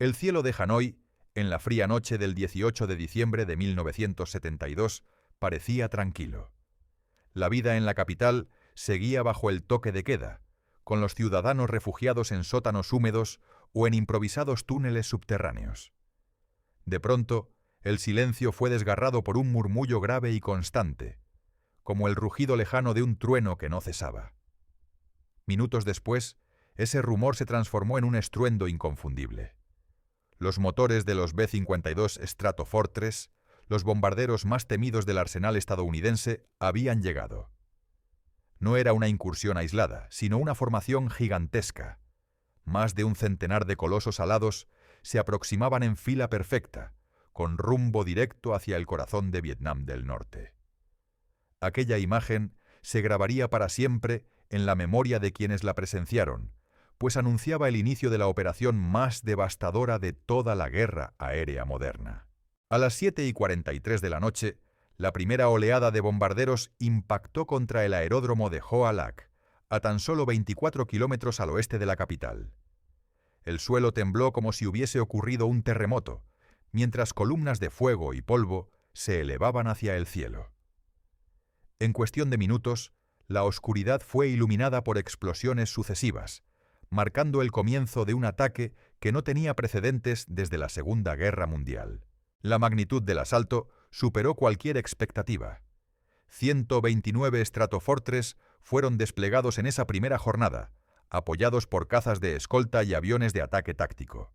El cielo de Hanoi, en la fría noche del 18 de diciembre de 1972, parecía tranquilo. La vida en la capital seguía bajo el toque de queda, con los ciudadanos refugiados en sótanos húmedos o en improvisados túneles subterráneos. De pronto, el silencio fue desgarrado por un murmullo grave y constante, como el rugido lejano de un trueno que no cesaba. Minutos después, ese rumor se transformó en un estruendo inconfundible. Los motores de los B-52 Stratofortress, los bombarderos más temidos del arsenal estadounidense, habían llegado. No era una incursión aislada, sino una formación gigantesca. Más de un centenar de colosos alados se aproximaban en fila perfecta, con rumbo directo hacia el corazón de Vietnam del Norte. Aquella imagen se grabaría para siempre en la memoria de quienes la presenciaron, pues anunciaba el inicio de la operación más devastadora de toda la guerra aérea moderna. A las 7:43 de la noche, la primera oleada de bombarderos impactó contra el aeródromo de Hoa Lac, a tan solo 24 kilómetros al oeste de la capital. El suelo tembló como si hubiese ocurrido un terremoto, mientras columnas de fuego y polvo se elevaban hacia el cielo. En cuestión de minutos, la oscuridad fue iluminada por explosiones sucesivas, marcando el comienzo de un ataque que no tenía precedentes desde la Segunda Guerra Mundial. La magnitud del asalto superó cualquier expectativa. 129 Stratofortress fueron desplegados en esa primera jornada, apoyados por cazas de escolta y aviones de ataque táctico.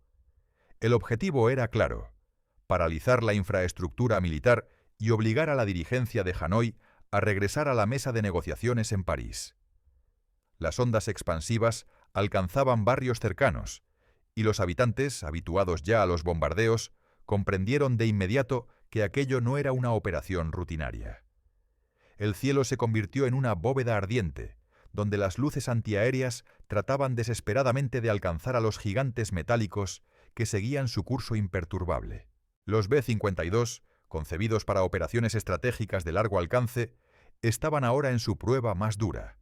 El objetivo era claro: paralizar la infraestructura militar y obligar a la dirigencia de Hanoi a regresar a la mesa de negociaciones en París. Las ondas expansivas alcanzaban barrios cercanos, y los habitantes, habituados ya a los bombardeos, comprendieron de inmediato que aquello no era una operación rutinaria. El cielo se convirtió en una bóveda ardiente, donde las luces antiaéreas trataban desesperadamente de alcanzar a los gigantes metálicos que seguían su curso imperturbable. Los B-52, concebidos para operaciones estratégicas de largo alcance, estaban ahora en su prueba más dura.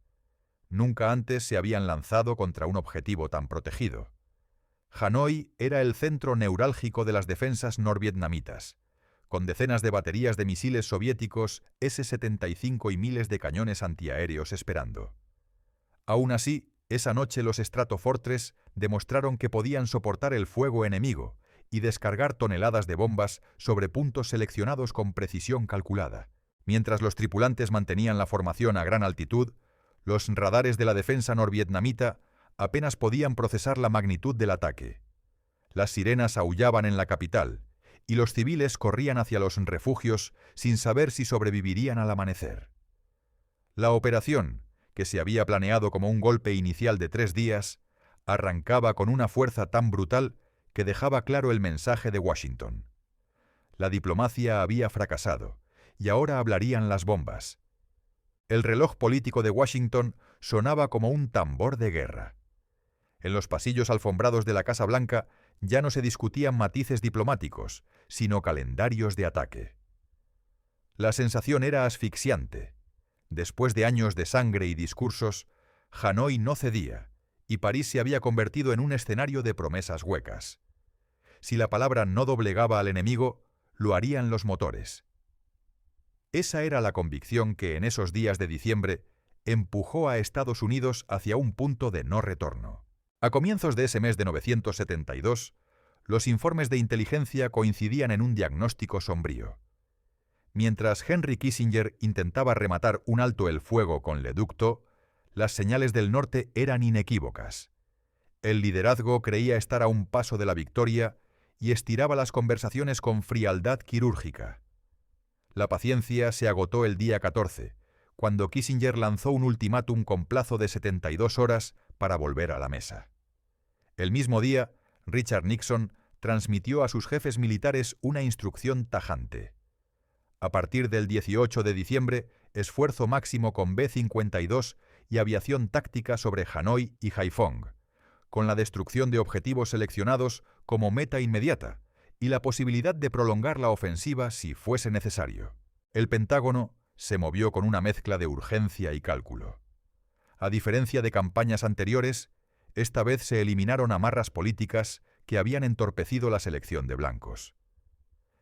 Nunca antes se habían lanzado contra un objetivo tan protegido. Hanoi era el centro neurálgico de las defensas norvietnamitas, con decenas de baterías de misiles soviéticos S-75 y miles de cañones antiaéreos esperando. Aún así, esa noche los Stratofortress demostraron que podían soportar el fuego enemigo y descargar toneladas de bombas sobre puntos seleccionados con precisión calculada. Mientras los tripulantes mantenían la formación a gran altitud, los radares de la defensa norvietnamita apenas podían procesar la magnitud del ataque. Las sirenas aullaban en la capital, y los civiles corrían hacia los refugios sin saber si sobrevivirían al amanecer. La operación, que se había planeado como un golpe inicial de 3 días, arrancaba con una fuerza tan brutal que dejaba claro el mensaje de Washington. La diplomacia había fracasado, y ahora hablarían las bombas. El reloj político de Washington sonaba como un tambor de guerra. En los pasillos alfombrados de la Casa Blanca ya no se discutían matices diplomáticos, sino calendarios de ataque. La sensación era asfixiante. Después de años de sangre y discursos, Hanoi no cedía, y París se había convertido en un escenario de promesas huecas. Si la palabra no doblegaba al enemigo, lo harían los motores. Esa era la convicción que en esos días de diciembre empujó a Estados Unidos hacia un punto de no retorno. A comienzos de ese mes de 1972, los informes de inteligencia coincidían en un diagnóstico sombrío. Mientras Henry Kissinger intentaba rematar un alto el fuego con Leducto, las señales del norte eran inequívocas. El liderazgo creía estar a un paso de la victoria y estiraba las conversaciones con frialdad quirúrgica. La paciencia se agotó el día 14, cuando Kissinger lanzó un ultimátum con plazo de 72 horas para volver a la mesa. El mismo día, Richard Nixon transmitió a sus jefes militares una instrucción tajante. A partir del 18 de diciembre, esfuerzo máximo con B-52 y aviación táctica sobre Hanoi y Haiphong, con la destrucción de objetivos seleccionados como meta inmediata y la posibilidad de prolongar la ofensiva si fuese necesario. El Pentágono se movió con una mezcla de urgencia y cálculo. A diferencia de campañas anteriores, esta vez se eliminaron amarras políticas que habían entorpecido la selección de blancos.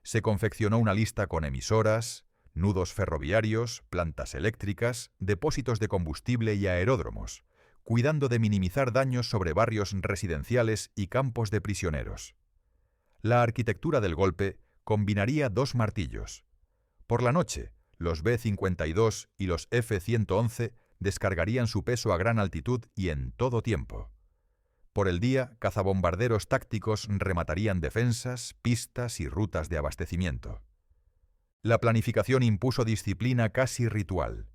Se confeccionó una lista con emisoras, nudos ferroviarios, plantas eléctricas, depósitos de combustible y aeródromos, cuidando de minimizar daños sobre barrios residenciales y campos de prisioneros. La arquitectura del golpe combinaría dos martillos. Por la noche, los B-52 y los F-111 descargarían su peso a gran altitud y en todo tiempo. Por el día, cazabombarderos tácticos rematarían defensas, pistas y rutas de abastecimiento. La planificación impuso disciplina casi ritual.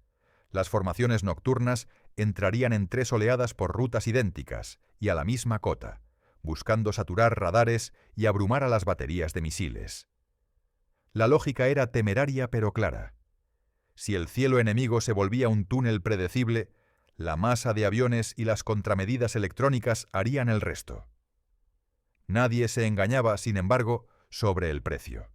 Las formaciones nocturnas entrarían en 3 oleadas por rutas idénticas y a la misma cota, buscando saturar radares y abrumar a las baterías de misiles. La lógica era temeraria pero clara. Si el cielo enemigo se volvía un túnel predecible, la masa de aviones y las contramedidas electrónicas harían el resto. Nadie se engañaba, sin embargo, sobre el precio.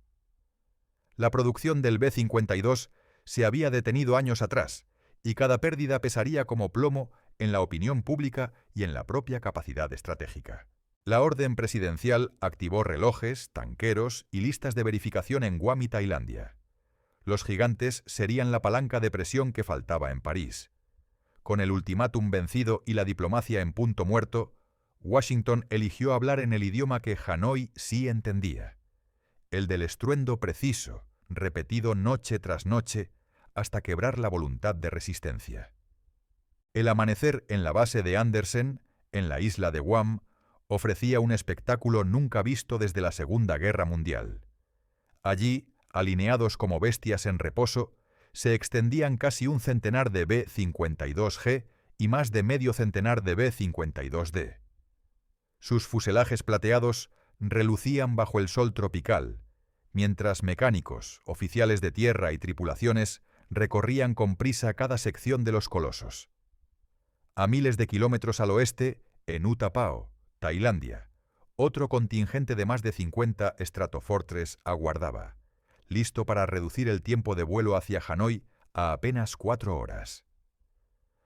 La producción del B-52 se había detenido años atrás, y cada pérdida pesaría como plomo en la opinión pública y en la propia capacidad estratégica. La orden presidencial activó relojes, tanqueros y listas de verificación en Guam y Tailandia. Los gigantes serían la palanca de presión que faltaba en París. Con el ultimátum vencido y la diplomacia en punto muerto, Washington eligió hablar en el idioma que Hanoi sí entendía, el del estruendo preciso, repetido noche tras noche, hasta quebrar la voluntad de resistencia. El amanecer en la base de Andersen, en la isla de Guam, ofrecía un espectáculo nunca visto desde la Segunda Guerra Mundial. Allí, alineados como bestias en reposo, se extendían casi un centenar de B-52G y más de medio centenar de B-52D. Sus fuselajes plateados relucían bajo el sol tropical, mientras mecánicos, oficiales de tierra y tripulaciones recorrían con prisa cada sección de los colosos. A miles de kilómetros al oeste, en Utapao, Tailandia, otro contingente de más de 50 Stratofortress aguardaba, listo para reducir el tiempo de vuelo hacia Hanoi a apenas 4 horas.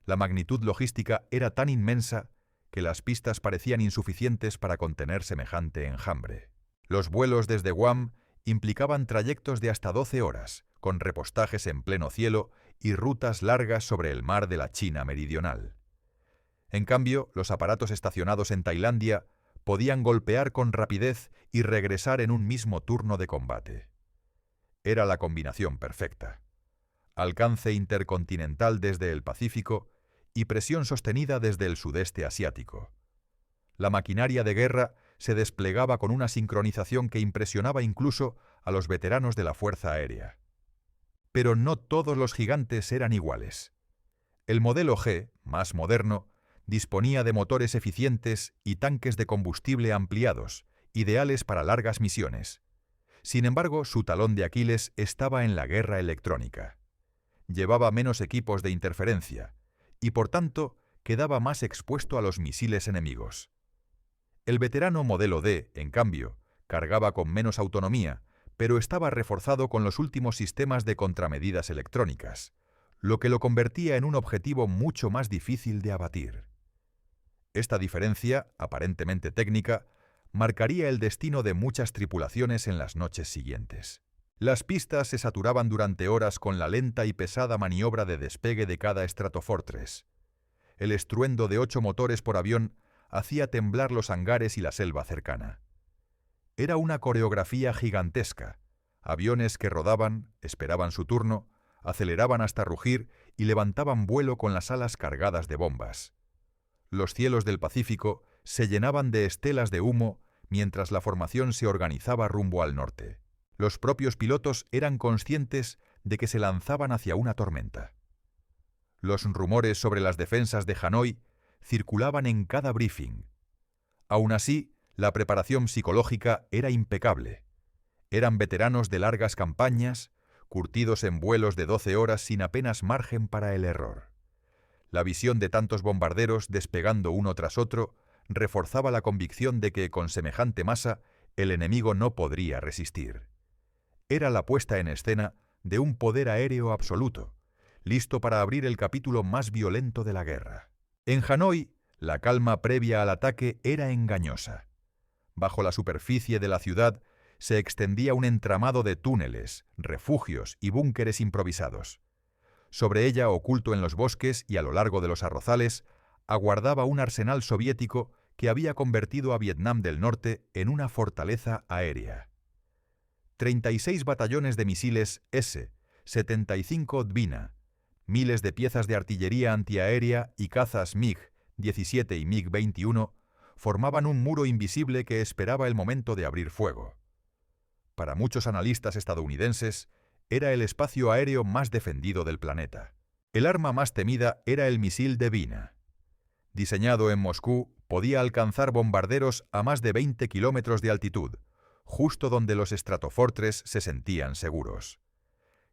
La magnitud logística era tan inmensa que las pistas parecían insuficientes para contener semejante enjambre. Los vuelos desde Guam implicaban trayectos de hasta 12 horas, con repostajes en pleno cielo y rutas largas sobre el mar de la China meridional. En cambio, los aparatos estacionados en Tailandia podían golpear con rapidez y regresar en un mismo turno de combate. Era la combinación perfecta. Alcance intercontinental desde el Pacífico y presión sostenida desde el sudeste asiático. La maquinaria de guerra se desplegaba con una sincronización que impresionaba incluso a los veteranos de la Fuerza Aérea. Pero no todos los gigantes eran iguales. El modelo G, más moderno, disponía de motores eficientes y tanques de combustible ampliados, ideales para largas misiones. Sin embargo, su talón de Aquiles estaba en la guerra electrónica. Llevaba menos equipos de interferencia y, por tanto, quedaba más expuesto a los misiles enemigos. El veterano modelo D, en cambio, cargaba con menos autonomía, pero estaba reforzado con los últimos sistemas de contramedidas electrónicas, lo que lo convertía en un objetivo mucho más difícil de abatir. Esta diferencia, aparentemente técnica, marcaría el destino de muchas tripulaciones en las noches siguientes. Las pistas se saturaban durante horas con la lenta y pesada maniobra de despegue de cada Stratofortress. El estruendo de 8 motores por avión hacía temblar los hangares y la selva cercana. Era una coreografía gigantesca, aviones que rodaban, esperaban su turno, aceleraban hasta rugir y levantaban vuelo con las alas cargadas de bombas. Los cielos del Pacífico se llenaban de estelas de humo mientras la formación se organizaba rumbo al norte. Los propios pilotos eran conscientes de que se lanzaban hacia una tormenta. Los rumores sobre las defensas de Hanoi circulaban en cada briefing. Aún así, la preparación psicológica era impecable. Eran veteranos de largas campañas, curtidos en vuelos de 12 horas sin apenas margen para el error. La visión de tantos bombarderos despegando uno tras otro reforzaba la convicción de que, con semejante masa, el enemigo no podría resistir. Era la puesta en escena de un poder aéreo absoluto, listo para abrir el capítulo más violento de la guerra. En Hanoi, la calma previa al ataque era engañosa. Bajo la superficie de la ciudad se extendía un entramado de túneles, refugios y búnkeres improvisados. Sobre ella, oculto en los bosques y a lo largo de los arrozales, aguardaba un arsenal soviético que había convertido a Vietnam del Norte en una fortaleza aérea. 36 batallones de misiles S, 75 Dvina, miles de piezas de artillería antiaérea y cazas MiG-17 y MiG-21 formaban un muro invisible que esperaba el momento de abrir fuego. Para muchos analistas estadounidenses, era el espacio aéreo más defendido del planeta. El arma más temida era el misil Dvina. Diseñado en Moscú, podía alcanzar bombarderos a más de 20 kilómetros de altitud, justo donde los Stratofortress se sentían seguros.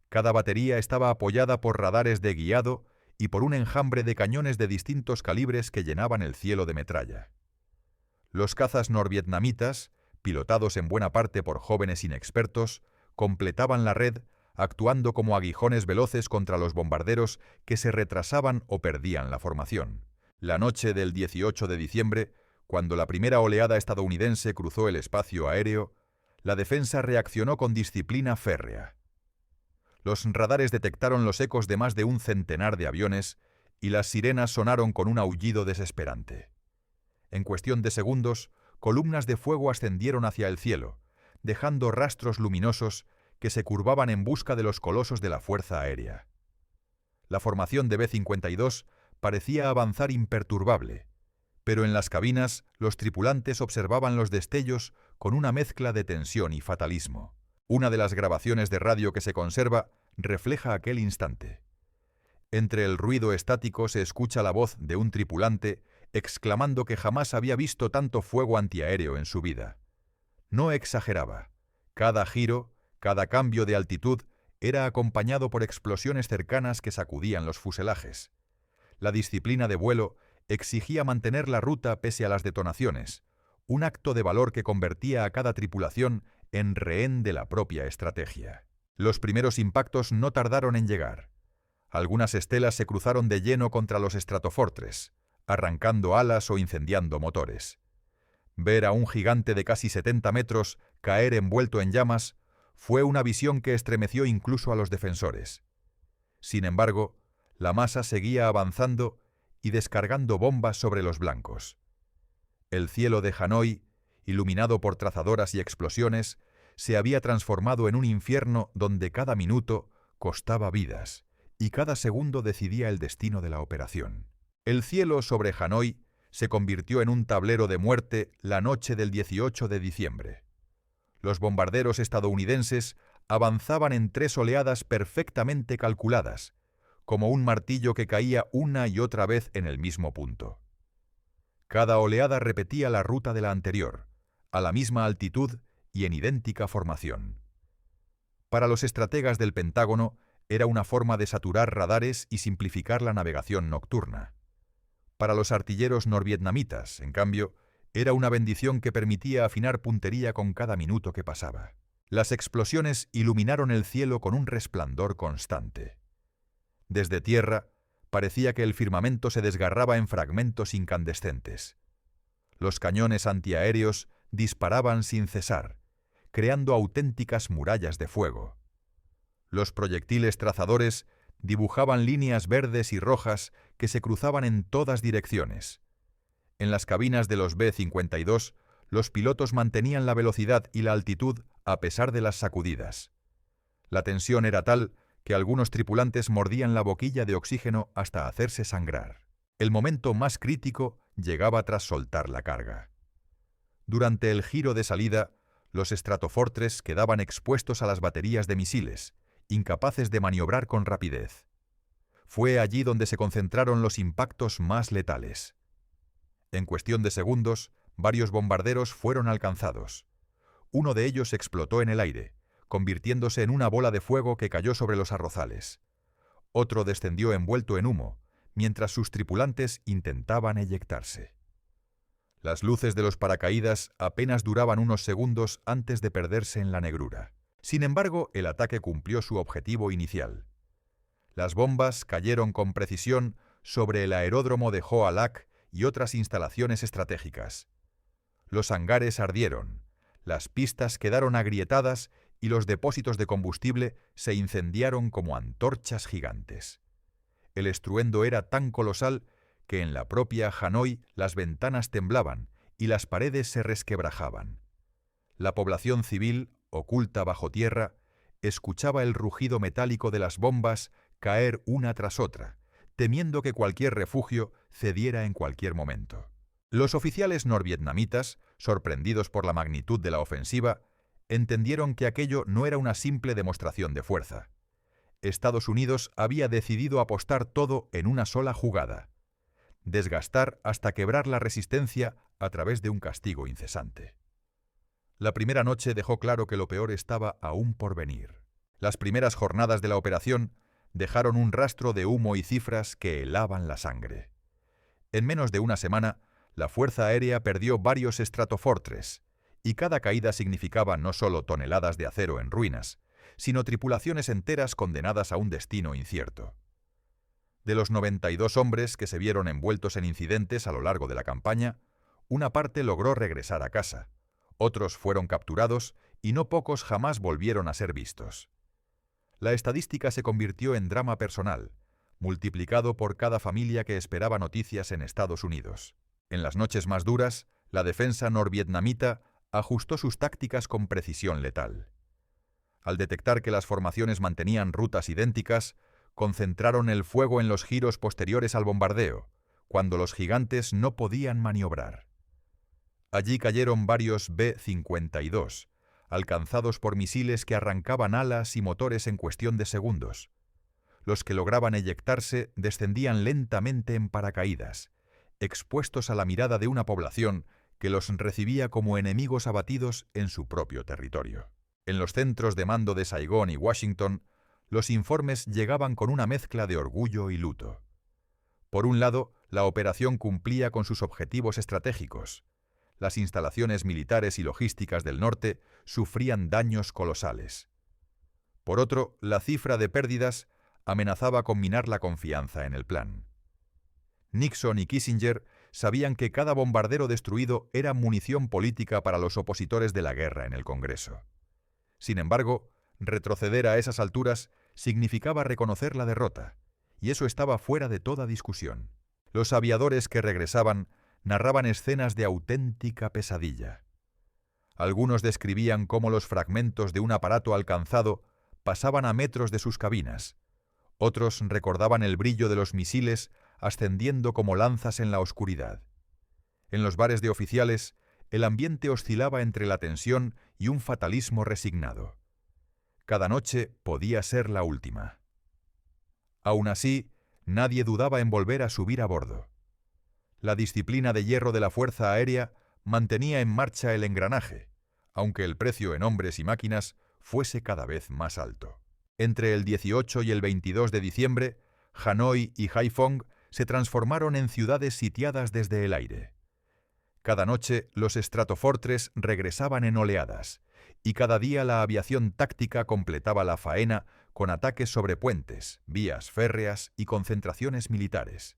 Cada batería estaba apoyada por radares de guiado y por un enjambre de cañones de distintos calibres que llenaban el cielo de metralla. Los cazas norvietnamitas, pilotados en buena parte por jóvenes inexpertos, completaban la red, actuando como aguijones veloces contra los bombarderos que se retrasaban o perdían la formación. La noche del 18 de diciembre, cuando la primera oleada estadounidense cruzó el espacio aéreo, la defensa reaccionó con disciplina férrea. Los radares detectaron los ecos de más de un centenar de aviones y las sirenas sonaron con un aullido desesperante. En cuestión de segundos, columnas de fuego ascendieron hacia el cielo, dejando rastros luminosos que se curvaban en busca de los colosos de la Fuerza Aérea. La formación de B-52 parecía avanzar imperturbable, pero en las cabinas los tripulantes observaban los destellos con una mezcla de tensión y fatalismo. Una de las grabaciones de radio que se conserva refleja aquel instante. Entre el ruido estático se escucha la voz de un tripulante exclamando que jamás había visto tanto fuego antiaéreo en su vida. No exageraba. Cada giro, cada cambio de altitud era acompañado por explosiones cercanas que sacudían los fuselajes. La disciplina de vuelo exigía mantener la ruta pese a las detonaciones, un acto de valor que convertía a cada tripulación en rehén de la propia estrategia. Los primeros impactos no tardaron en llegar. Algunas estelas se cruzaron de lleno contra los Stratofortress, arrancando alas o incendiando motores. Ver a un gigante de casi 70 metros caer envuelto en llamas fue una visión que estremeció incluso a los defensores. Sin embargo, la masa seguía avanzando y descargando bombas sobre los blancos. El cielo de Hanoi, iluminado por trazadoras y explosiones, se había transformado en un infierno donde cada minuto costaba vidas y cada segundo decidía el destino de la operación. El cielo sobre Hanoi se convirtió en un tablero de muerte la noche del 18 de diciembre. Los bombarderos estadounidenses avanzaban en 3 oleadas perfectamente calculadas, como un martillo que caía una y otra vez en el mismo punto. Cada oleada repetía la ruta de la anterior, a la misma altitud y en idéntica formación. Para los estrategas del Pentágono era una forma de saturar radares y simplificar la navegación nocturna. Para los artilleros norvietnamitas, en cambio, era una bendición que permitía afinar puntería con cada minuto que pasaba. Las explosiones iluminaron el cielo con un resplandor constante. Desde tierra, parecía que el firmamento se desgarraba en fragmentos incandescentes. Los cañones antiaéreos disparaban sin cesar, creando auténticas murallas de fuego. Los proyectiles trazadores dibujaban líneas verdes y rojas que se cruzaban en todas direcciones. En las cabinas de los B-52, los pilotos mantenían la velocidad y la altitud a pesar de las sacudidas. La tensión era tal que algunos tripulantes mordían la boquilla de oxígeno hasta hacerse sangrar. El momento más crítico llegaba tras soltar la carga. Durante el giro de salida, los Stratofortress quedaban expuestos a las baterías de misiles, incapaces de maniobrar con rapidez. Fue allí donde se concentraron los impactos más letales. En cuestión de segundos, varios bombarderos fueron alcanzados. Uno de ellos explotó en el aire, convirtiéndose en una bola de fuego que cayó sobre los arrozales. Otro descendió envuelto en humo, mientras sus tripulantes intentaban eyectarse. Las luces de los paracaídas apenas duraban unos segundos antes de perderse en la negrura. Sin embargo, el ataque cumplió su objetivo inicial. Las bombas cayeron con precisión sobre el aeródromo de Ho Alac y otras instalaciones estratégicas. Los hangares ardieron, las pistas quedaron agrietadas y los depósitos de combustible se incendiaron como antorchas gigantes. El estruendo era tan colosal que en la propia Hanoi las ventanas temblaban y las paredes se resquebrajaban. La población civil, oculta bajo tierra, escuchaba el rugido metálico de las bombas caer una tras otra, temiendo que cualquier refugio cediera en cualquier momento. Los oficiales norvietnamitas, sorprendidos por la magnitud de la ofensiva, entendieron que aquello no era una simple demostración de fuerza. Estados Unidos había decidido apostar todo en una sola jugada: desgastar hasta quebrar la resistencia a través de un castigo incesante. La primera noche dejó claro que lo peor estaba aún por venir. Las primeras jornadas de la operación dejaron un rastro de humo y cifras que helaban la sangre. En menos de una semana, la Fuerza Aérea perdió varios Stratofortress, y cada caída significaba no solo toneladas de acero en ruinas, sino tripulaciones enteras condenadas a un destino incierto. De los 92 hombres que se vieron envueltos en incidentes a lo largo de la campaña, una parte logró regresar a casa, otros fueron capturados y no pocos jamás volvieron a ser vistos. La estadística se convirtió en drama personal, multiplicado por cada familia que esperaba noticias en Estados Unidos. En las noches más duras, la defensa norvietnamita ajustó sus tácticas con precisión letal. Al detectar que las formaciones mantenían rutas idénticas, concentraron el fuego en los giros posteriores al bombardeo, cuando los gigantes no podían maniobrar. Allí cayeron varios B-52, alcanzados por misiles que arrancaban alas y motores en cuestión de segundos. Los que lograban eyectarse descendían lentamente en paracaídas, expuestos a la mirada de una población que los recibía como enemigos abatidos en su propio territorio. En los centros de mando de Saigón y Washington, los informes llegaban con una mezcla de orgullo y luto. Por un lado, la operación cumplía con sus objetivos estratégicos. Las instalaciones militares y logísticas del norte sufrían daños colosales. Por otro, la cifra de pérdidas amenazaba con minar la confianza en el plan. Nixon y Kissinger sabían que cada bombardero destruido era munición política para los opositores de la guerra en el Congreso. Sin embargo, retroceder a esas alturas significaba reconocer la derrota, y eso estaba fuera de toda discusión. Los aviadores que regresaban narraban escenas de auténtica pesadilla. Algunos describían cómo los fragmentos de un aparato alcanzado pasaban a metros de sus cabinas. Otros recordaban el brillo de los misiles ascendiendo como lanzas en la oscuridad. En los bares de oficiales, el ambiente oscilaba entre la tensión y un fatalismo resignado. Cada noche podía ser la última. Aún así, nadie dudaba en volver a subir a bordo. La disciplina de hierro de la Fuerza Aérea mantenía en marcha el engranaje, aunque el precio en hombres y máquinas fuese cada vez más alto. Entre el 18 y el 22 de diciembre, Hanoi y Haiphong se transformaron en ciudades sitiadas desde el aire. Cada noche los Stratofortress regresaban en oleadas, y cada día la aviación táctica completaba la faena con ataques sobre puentes, vías férreas y concentraciones militares.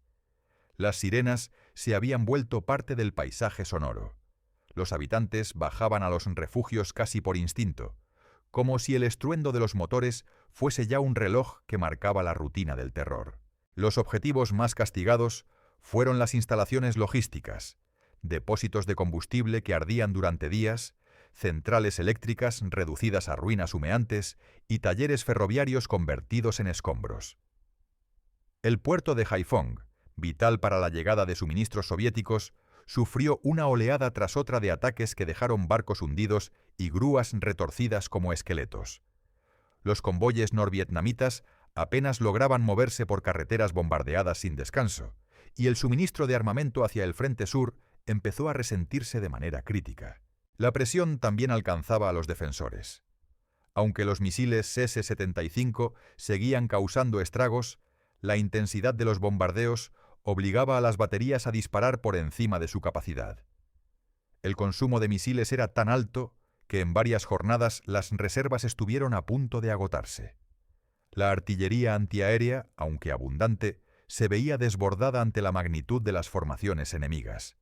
Las sirenas se habían vuelto parte del paisaje sonoro. Los habitantes bajaban a los refugios casi por instinto, como si el estruendo de los motores fuese ya un reloj que marcaba la rutina del terror. Los objetivos más castigados fueron las instalaciones logísticas, depósitos de combustible que ardían durante días, centrales eléctricas reducidas a ruinas humeantes y talleres ferroviarios convertidos en escombros. El puerto de Haiphong, vital para la llegada de suministros soviéticos, sufrió una oleada tras otra de ataques que dejaron barcos hundidos y grúas retorcidas como esqueletos. Los convoyes norvietnamitas apenas lograban moverse por carreteras bombardeadas sin descanso, y el suministro de armamento hacia el frente sur empezó a resentirse de manera crítica. La presión también alcanzaba a los defensores. Aunque los misiles S-75 seguían causando estragos, la intensidad de los bombardeos obligaba a las baterías a disparar por encima de su capacidad. El consumo de misiles era tan alto que en varias jornadas las reservas estuvieron a punto de agotarse. La artillería antiaérea, aunque abundante, se veía desbordada ante la magnitud de las formaciones enemigas.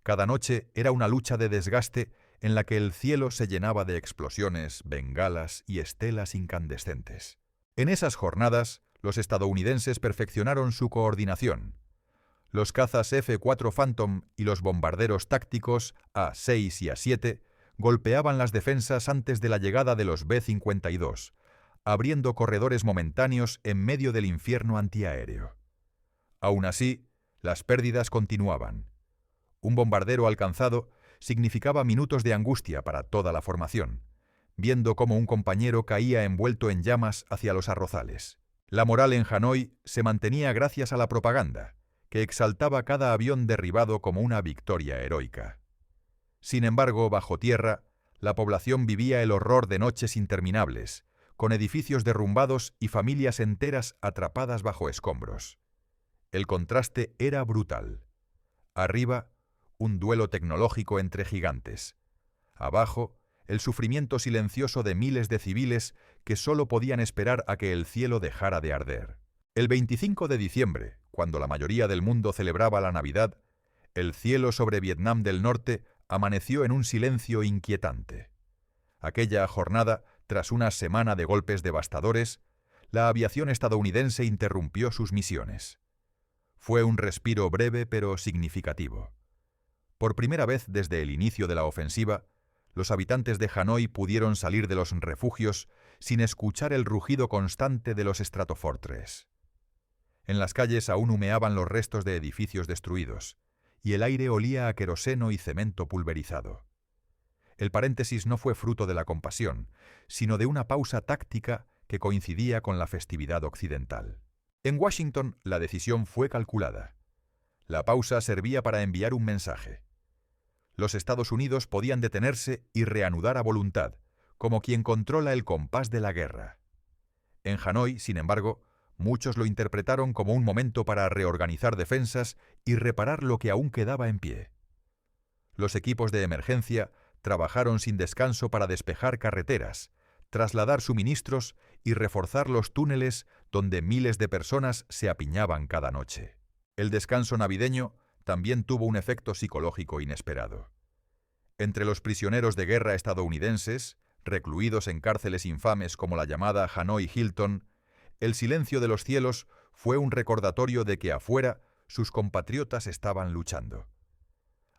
Cada noche era una lucha de desgaste en la que el cielo se llenaba de explosiones, bengalas y estelas incandescentes. En esas jornadas, los estadounidenses perfeccionaron su coordinación. Los cazas F-4 Phantom y los bombarderos tácticos A-6 y A-7 golpeaban las defensas antes de la llegada de los B-52, abriendo corredores momentáneos en medio del infierno antiaéreo. Aún así, las pérdidas continuaban. Un bombardero alcanzado significaba minutos de angustia para toda la formación, viendo cómo un compañero caía envuelto en llamas hacia los arrozales. La moral en Hanoi se mantenía gracias a la propaganda, que exaltaba cada avión derribado como una victoria heroica. Sin embargo, bajo tierra, la población vivía el horror de noches interminables, con edificios derrumbados y familias enteras atrapadas bajo escombros. El contraste era brutal. Arriba, un duelo tecnológico entre gigantes. Abajo, el sufrimiento silencioso de miles de civiles que solo podían esperar a que el cielo dejara de arder. El 25 de diciembre, cuando la mayoría del mundo celebraba la Navidad, el cielo sobre Vietnam del Norte amaneció en un silencio inquietante. Aquella jornada, tras una semana de golpes devastadores, la aviación estadounidense interrumpió sus misiones. Fue un respiro breve pero significativo. Por primera vez desde el inicio de la ofensiva, los habitantes de Hanoi pudieron salir de los refugios sin escuchar el rugido constante de los Stratofortress. En las calles aún humeaban los restos de edificios destruidos, y el aire olía a queroseno y cemento pulverizado. El paréntesis no fue fruto de la compasión, sino de una pausa táctica que coincidía con la festividad occidental. En Washington, la decisión fue calculada. La pausa servía para enviar un mensaje. Los Estados Unidos podían detenerse y reanudar a voluntad, como quien controla el compás de la guerra. En Hanoi, sin embargo, muchos lo interpretaron como un momento para reorganizar defensas y reparar lo que aún quedaba en pie. Los equipos de emergencia trabajaron sin descanso para despejar carreteras, trasladar suministros y reforzar los túneles donde miles de personas se apiñaban cada noche. El descanso navideño también tuvo un efecto psicológico inesperado. Entre los prisioneros de guerra estadounidenses, recluidos en cárceles infames como la llamada Hanoi Hilton, el silencio de los cielos fue un recordatorio de que afuera sus compatriotas estaban luchando.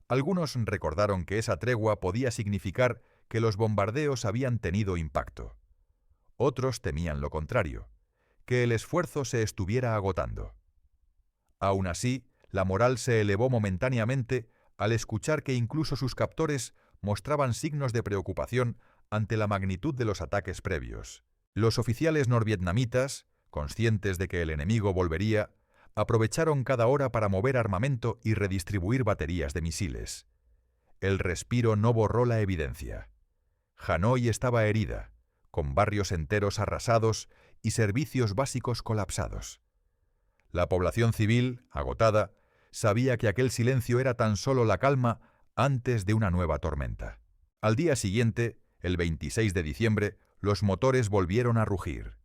Algunos recordaron que esa tregua podía significar que los bombardeos habían tenido impacto. Otros temían lo contrario, que el esfuerzo se estuviera agotando. Aún así, la moral se elevó momentáneamente al escuchar que incluso sus captores mostraban signos de preocupación ante la magnitud de los ataques previos. Los oficiales norvietnamitas, conscientes de que el enemigo volvería, aprovecharon cada hora para mover armamento y redistribuir baterías de misiles. El respiro no borró la evidencia. Hanoi estaba herida, con barrios enteros arrasados y servicios básicos colapsados. La población civil, agotada, sabía que aquel silencio era tan solo la calma antes de una nueva tormenta. Al día siguiente, el 26 de diciembre, los motores volvieron a rugir.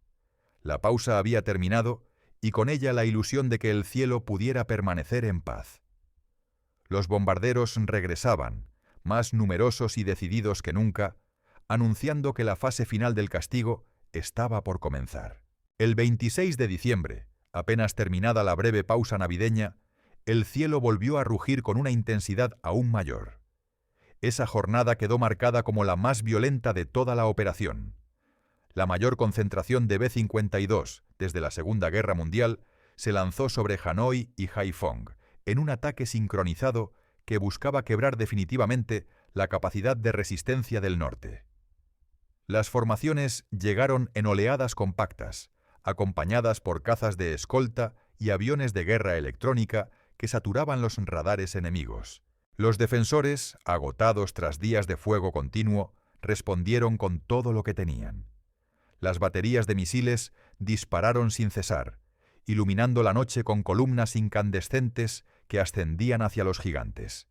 La pausa había terminado y con ella la ilusión de que el cielo pudiera permanecer en paz. Los bombarderos regresaban, más numerosos y decididos que nunca, anunciando que la fase final del castigo estaba por comenzar. El 26 de diciembre, apenas terminada la breve pausa navideña, el cielo volvió a rugir con una intensidad aún mayor. Esa jornada quedó marcada como la más violenta de toda la operación. La mayor concentración de B-52 desde la Segunda Guerra Mundial se lanzó sobre Hanoi y Haiphong en un ataque sincronizado que buscaba quebrar definitivamente la capacidad de resistencia del norte. Las formaciones llegaron en oleadas compactas, acompañadas por cazas de escolta y aviones de guerra electrónica que saturaban los radares enemigos. Los defensores, agotados tras días de fuego continuo, respondieron con todo lo que tenían. Las baterías de misiles dispararon sin cesar, iluminando la noche con columnas incandescentes que ascendían hacia los gigantes.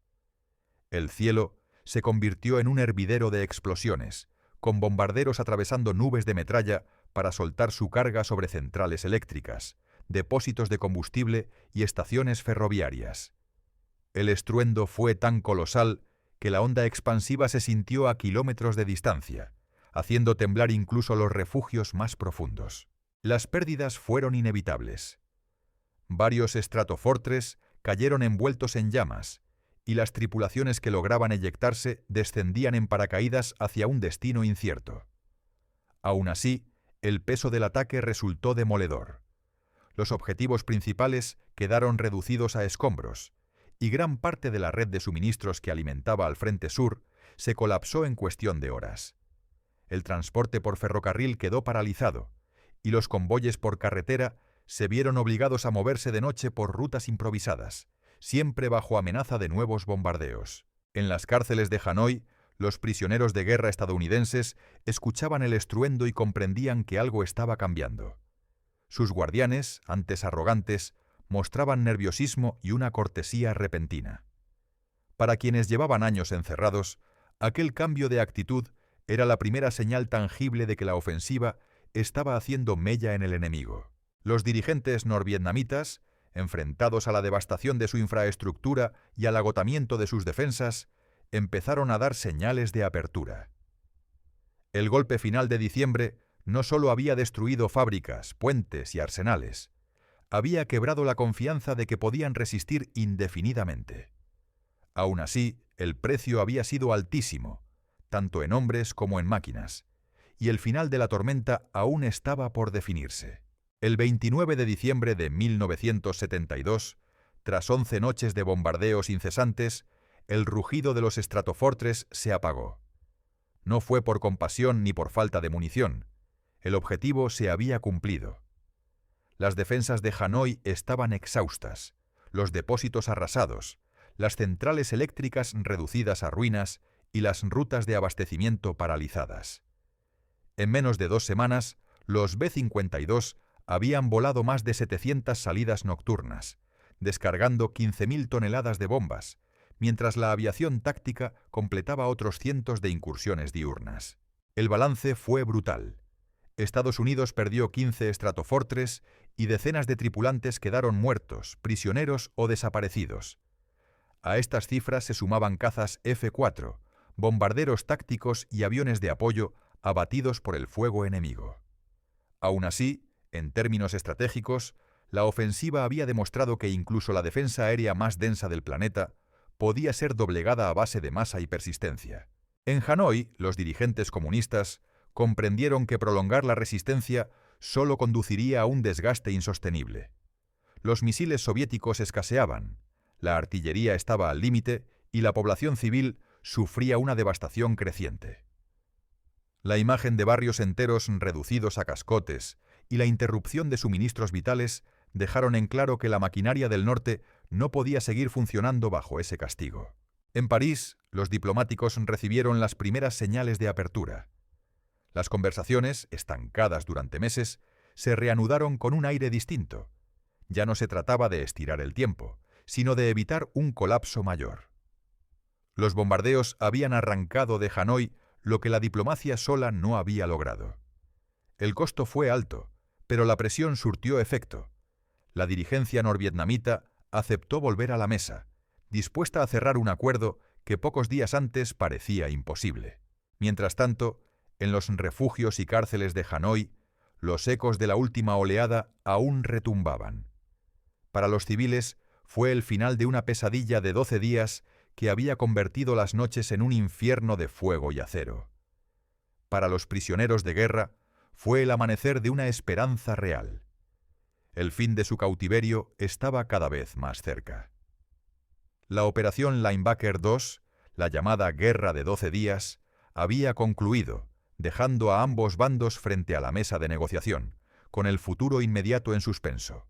El cielo se convirtió en un hervidero de explosiones, con bombarderos atravesando nubes de metralla para soltar su carga sobre centrales eléctricas, depósitos de combustible y estaciones ferroviarias. El estruendo fue tan colosal que la onda expansiva se sintió a kilómetros de distancia, haciendo temblar incluso los refugios más profundos. Las pérdidas fueron inevitables. Varios stratofortres cayeron envueltos en llamas, y las tripulaciones que lograban eyectarse descendían en paracaídas hacia un destino incierto. Aún así, el peso del ataque resultó demoledor. Los objetivos principales quedaron reducidos a escombros, y gran parte de la red de suministros que alimentaba al frente sur se colapsó en cuestión de horas. El transporte por ferrocarril quedó paralizado, y los convoyes por carretera se vieron obligados a moverse de noche por rutas improvisadas, siempre bajo amenaza de nuevos bombardeos. En las cárceles de Hanoi, los prisioneros de guerra estadounidenses escuchaban el estruendo y comprendían que algo estaba cambiando. Sus guardianes, antes arrogantes, mostraban nerviosismo y una cortesía repentina. Para quienes llevaban años encerrados, aquel cambio de actitud era la primera señal tangible de que la ofensiva estaba haciendo mella en el enemigo. Los dirigentes norvietnamitas, enfrentados a la devastación de su infraestructura y al agotamiento de sus defensas, empezaron a dar señales de apertura. El golpe final de diciembre no solo había destruido fábricas, puentes y arsenales, había quebrado la confianza de que podían resistir indefinidamente. Aún así, el precio había sido altísimo, tanto en hombres como en máquinas, y el final de la tormenta aún estaba por definirse. El 29 de diciembre de 1972, tras 11 noches de bombardeos incesantes, el rugido de los stratofortres se apagó. No fue por compasión ni por falta de munición. El objetivo se había cumplido. Las defensas de Hanoi estaban exhaustas, los depósitos arrasados, las centrales eléctricas reducidas a ruinas y las rutas de abastecimiento paralizadas. En menos de 2 semanas, los B-52 habían volado más de 700 salidas nocturnas, descargando 15.000 toneladas de bombas, mientras la aviación táctica completaba otros cientos de incursiones diurnas. El balance fue brutal. Estados Unidos perdió 15 stratofortres y decenas de tripulantes quedaron muertos, prisioneros o desaparecidos. A estas cifras se sumaban cazas F-4, bombarderos tácticos y aviones de apoyo abatidos por el fuego enemigo. Aún así, en términos estratégicos, la ofensiva había demostrado que incluso la defensa aérea más densa del planeta podía ser doblegada a base de masa y persistencia. En Hanoi, los dirigentes comunistas comprendieron que prolongar la resistencia solo conduciría a un desgaste insostenible. Los misiles soviéticos escaseaban, la artillería estaba al límite y la población civil sufría una devastación creciente. La imagen de barrios enteros reducidos a cascotes y la interrupción de suministros vitales dejaron en claro que la maquinaria del norte no podía seguir funcionando bajo ese castigo. En París, los diplomáticos recibieron las primeras señales de apertura. Las conversaciones, estancadas durante meses, se reanudaron con un aire distinto. Ya no se trataba de estirar el tiempo, sino de evitar un colapso mayor. Los bombardeos habían arrancado de Hanoi lo que la diplomacia sola no había logrado. El costo fue alto, pero la presión surtió efecto. La dirigencia norvietnamita aceptó volver a la mesa, dispuesta a cerrar un acuerdo que pocos días antes parecía imposible. Mientras tanto, en los refugios y cárceles de Hanoi, los ecos de la última oleada aún retumbaban. Para los civiles fue el final de una pesadilla de 12 días que había convertido las noches en un infierno de fuego y acero. Para los prisioneros de guerra fue el amanecer de una esperanza real. El fin de su cautiverio estaba cada vez más cerca. La operación Linebacker II, la llamada Guerra de 12 días, había concluido, dejando a ambos bandos frente a la mesa de negociación, con el futuro inmediato en suspenso.